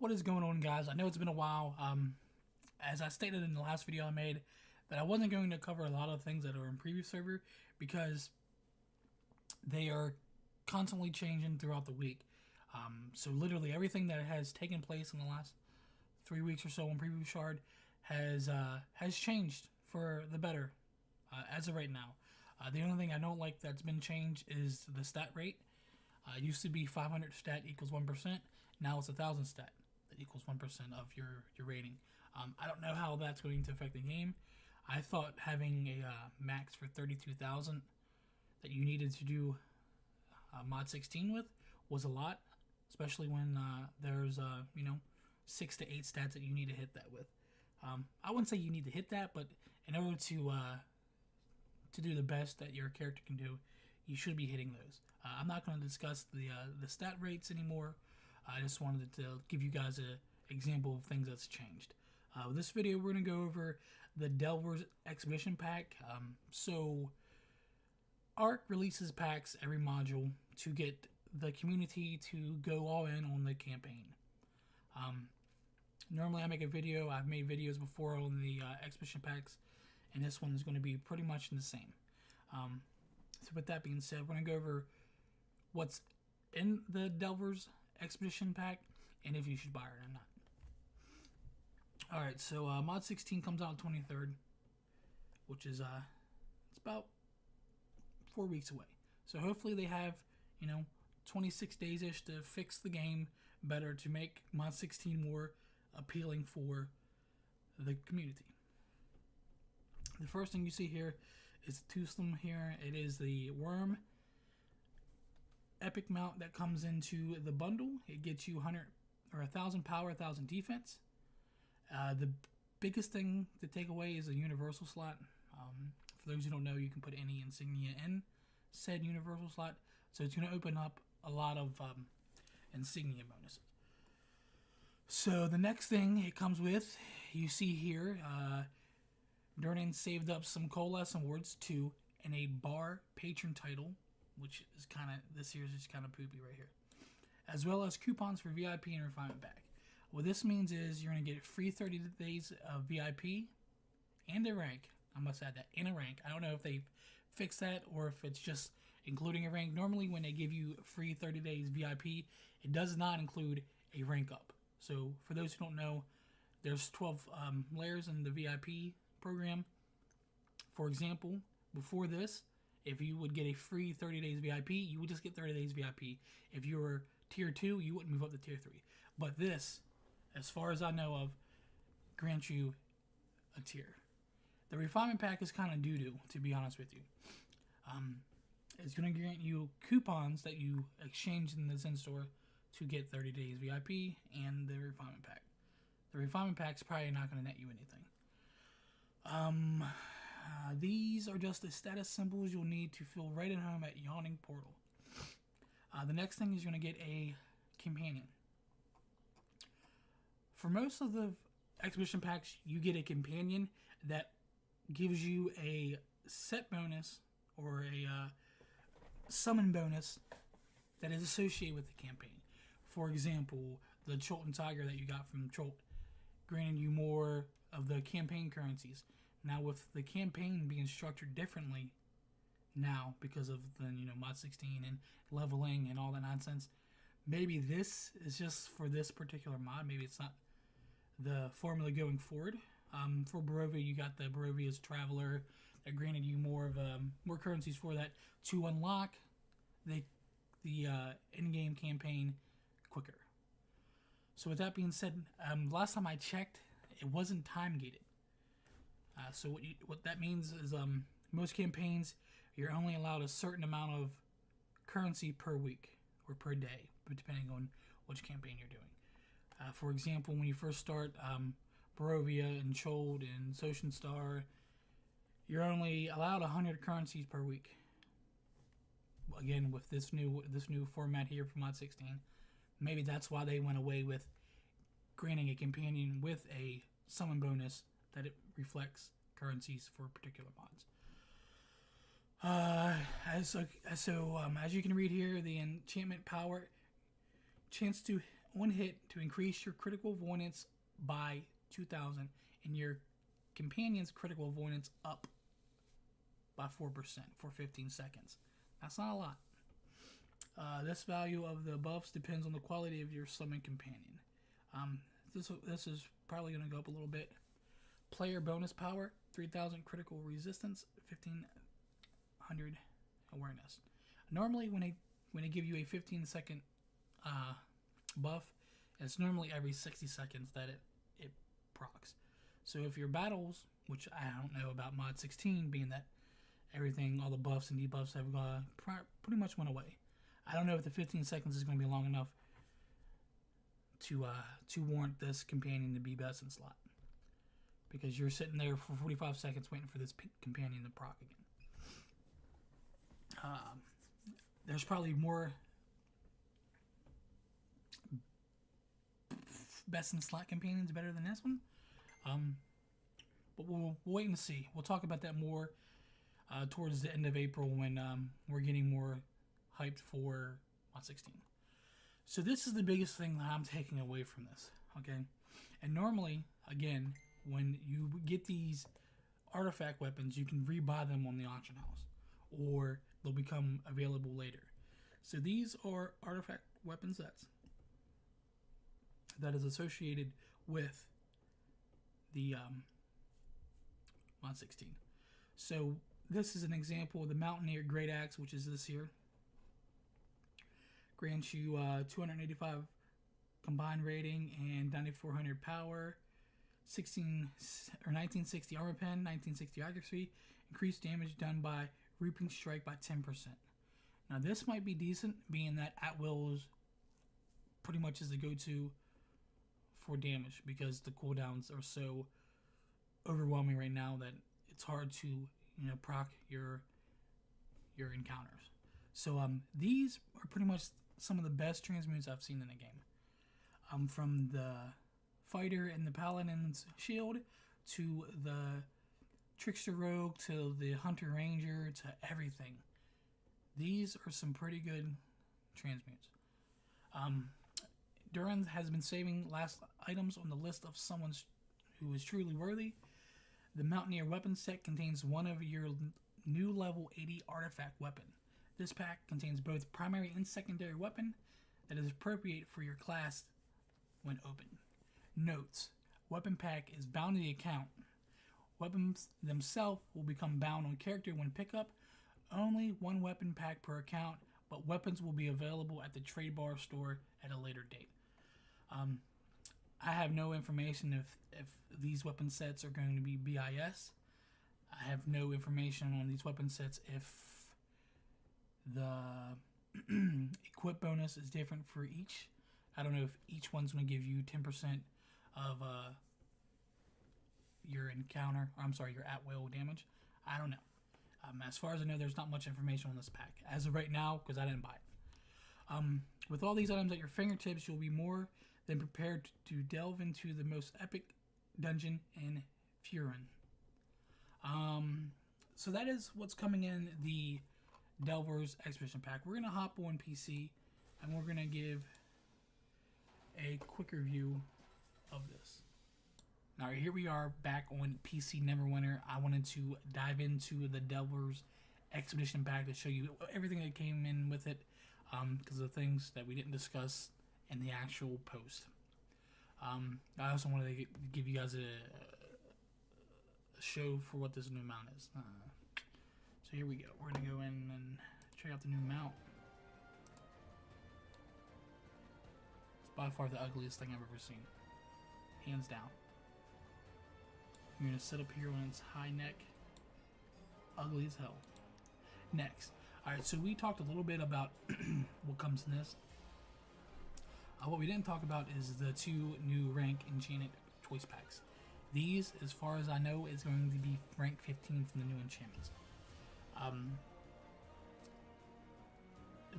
What is going on, guys? I know it's been a while. As I stated in the last video I made, that I wasn't going to cover a lot of things that are in preview server because they are constantly changing throughout the week. So literally everything that has taken place in the last 3 weeks or so on preview shard has changed for the better as of right now. The only thing I don't like that's been changed is the stat rate. It used to be 500 stat equals 1%. Now it's 1,000 stat that equals 1% of your rating. I don't know how that's going to affect the game. I thought having a max for 32,000 that you needed to do mod 16 with was a lot, especially when there's 6 to 8 stats that you need to hit that with. I wouldn't say you need to hit that, but in order to do the best that your character can do, you should be hitting those. I'm not going to discuss the stat rates anymore. I just wanted to give you guys an example of things that's changed. With this video, we're going to go over the Delvers Exhibition Pack. So, ARC releases packs every module to get the community to go all in on the campaign. Normally I make a video. I've made videos before on the exhibition packs, and this one is going to be pretty much the same. So with that being said, we're going to go over what's in the Delvers Expedition Pack and if you should buy it or not. Alright, so mod 16 comes out on 23rd, which is it's about 4 weeks away. So hopefully they have 26 days-ish to fix the game better, to make mod 16 more appealing for the community. The first thing you see here is the Tooslim here. It is the Worm epic mount that comes into the bundle. It gets you 1,000 power, 1,000 defense. The biggest thing to take away is a universal slot. For those who don't know, you can put any insignia in said universal slot, so it's going to open up a lot of insignia bonuses. So the next thing it comes with, you see here, Durnan saved up some coalesce awards too, and a bar patron title, which is kind of, this year's just kind of poopy right here, as well as coupons for VIP and refinement pack. What this means is you're going to get free 30 days of VIP and a rank. I must add that, and a rank. I don't know if they've fixed that or if it's just including a rank. Normally when they give you free 30 days VIP, it does not include a rank up. So for those who don't know, there's 12 layers in the VIP program. For example, before this, if you would get a free 30 days VIP, you would just get 30 days VIP. If you were tier 2, you wouldn't move up to tier 3. But this, as far as I know of, grants you a tier. The refinement pack is kind of doo-doo, to be honest with you. It's going to grant you coupons that you exchange in the Zen store to get 30 days VIP and the refinement pack. The refinement pack's probably not going to net you anything. These are just the status symbols you'll need to feel right at home at Yawning Portal. The next thing is you're going to get a companion. For most of the exhibition packs, you get a companion that gives you a set bonus or a summon bonus that is associated with the campaign. For example, the Cholton Tiger that you got from Cholt granted you more of the campaign currencies. Now with the campaign being structured differently now because of the mod 16 and leveling and all that nonsense, maybe this is just for this particular mod. Maybe it's not the formula going forward. For Barovia, you got the Barovia's Traveler that granted you more currencies for that to unlock the in-game campaign quicker. So with that being said, last time I checked, it wasn't time gated. So what that means is most campaigns, you're only allowed a certain amount of currency per week or per day, depending on which campaign you're doing. For example, when you first start Barovia and Chold and Ocean Star, you're only allowed 100 currencies per week. Again, with this new format here for mod 16, maybe that's why they went away with granting a companion with a summon bonus that it reflects currencies for particular mods. As you can read here, the enchantment power chance to one hit to increase your critical avoidance by 2,000 and your companion's critical avoidance up by 4% for 15 seconds. That's not a lot. This value of the buffs depends on the quality of your summon companion. This is probably going to go up a little bit. Player bonus power, 3,000 critical resistance, 1,500 awareness. Normally, when they give you a 15-second buff, it's normally every 60 seconds that it procs. So if your battles, which I don't know about mod 16, being that everything, all the buffs and debuffs have pretty much went away. I don't know if the 15 seconds is going to be long enough to warrant this companion to be best in slot, because you're sitting there for 45 seconds waiting for this companion to proc again. There's probably more best in slot companions better than this one, but we'll wait and see. We'll talk about that more towards the end of April when we're getting more hyped for mod 16. So this is the biggest thing that I'm taking away from this, okay? And normally, again, when you get these artifact weapons, you can rebuy them on the auction house, or they'll become available later. So these are artifact weapon sets that is associated with the mod 16. So this is an example of the Mountaineer Great Axe, which is this here. Grants you 285 combined rating and 9,400 power, 1960 armor pen, 1960 accuracy, increased damage done by reaping strike by 10%. Now this might be decent, being that at will is pretty much is the go-to for damage, because the cooldowns are so overwhelming right now that it's hard to proc your encounters. So these are pretty much some of the best transmutes I've seen in a game. From the fighter and the paladin's shield to the trickster rogue to the hunter ranger to everything. These are some pretty good transmutes. Duran has been saving last items on the list of someone who is truly worthy. The Mountaineer weapon set contains one of your new level 80 artifact weapon. This pack contains both primary and secondary weapon that is appropriate for your class when open. Notes: weapon pack is bound to the account. Weapons themselves will become bound on character when pickup. Only one weapon pack per account, but weapons will be available at the trade bar store at a later date. I have no information if these weapon sets are going to be BIS. I have no information on these weapon sets if the equip bonus is different for each. I don't know if each one's going to give you 10% of your encounter, or I'm sorry, your at-will damage. I don't know. As far as I know, there's not much information on this pack as of right now, because I didn't buy it. With all these items at your fingertips, you'll be more than prepared to delve into the most epic dungeon in Furin. So that is what's coming in the Delvers Expedition Pack. We're going to hop on PC, and we're going to give a quick review of this. Now here we are back on PC Neverwinter. I wanted to dive into the Delvers Expedition Pack to show you everything that came in with it, because of things that we didn't discuss in the actual post. I also wanted to give you guys a show for what this new mount is. So here we go. We're going to go in and check out the new mount. It's by far the ugliest thing I've ever seen. Hands down. I'm going to sit up here on its high neck. Ugly as hell. Next. Alright, so we talked a little bit about what comes in this. What we didn't talk about is the two new rank enchanted choice packs. These, as far as I know, is going to be rank 15 from the new enchantments.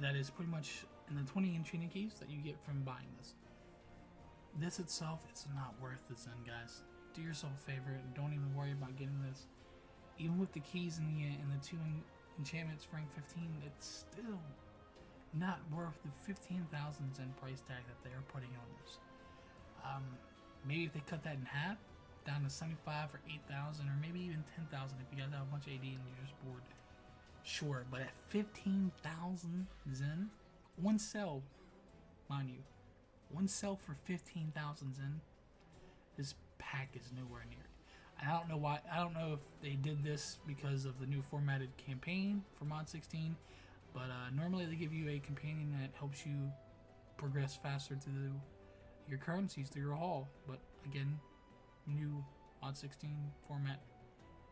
That is pretty much in the 20 enchanted keys that you get from buying this. This itself, it's not worth the Zen, guys. Do yourself a favor and don't even worry about getting this. Even with the keys in the two enchantments for rank 15, it's still not worth the 15,000 Zen price tag that they are putting on this. Maybe if they cut that in half, down to 75 or 8,000, or maybe even 10,000 if you guys have a bunch of AD and you're just bored. Sure, but at 15,000 Zen, one cell, mind you, one cell for 15,000 Zen, this pack is nowhere near it. And I don't know why. I don't know if they did this because of the new formatted campaign for Mod 16, but normally they give you a companion that helps you progress faster to your currencies through your haul. But again, new Mod 16 format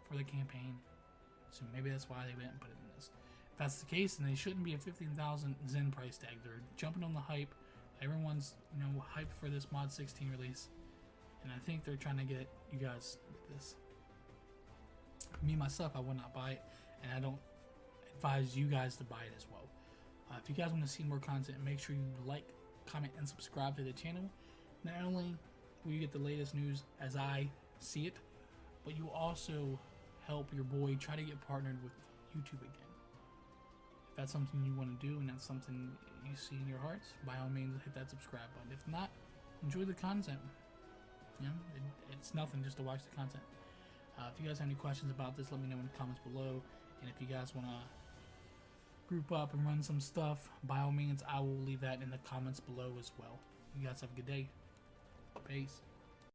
for the campaign, so maybe that's why they didn't put it in this. If that's the case, then they shouldn't be a 15,000 Zen price tag. They're jumping on the hype. Everyone's, you know, hyped for this Mod 16 release, and I think they're trying to get you guys with this. Me myself, I will not buy it, and I don't advise you guys to buy it as well. If you guys want to see more content, make sure you like, comment, and subscribe to the channel. Not only will you get the latest news as I see it, but you also help your boy try to get partnered with YouTube again. If that's something you want to do and that's something you see in your hearts, by all means hit that subscribe button. If not, enjoy the content. You know, it's nothing just to watch the content. If you guys have any questions about this, let me know in the comments below. And if you guys want to group up and run some stuff, by all means I will leave that in the comments below as well. You guys have a good day. Peace.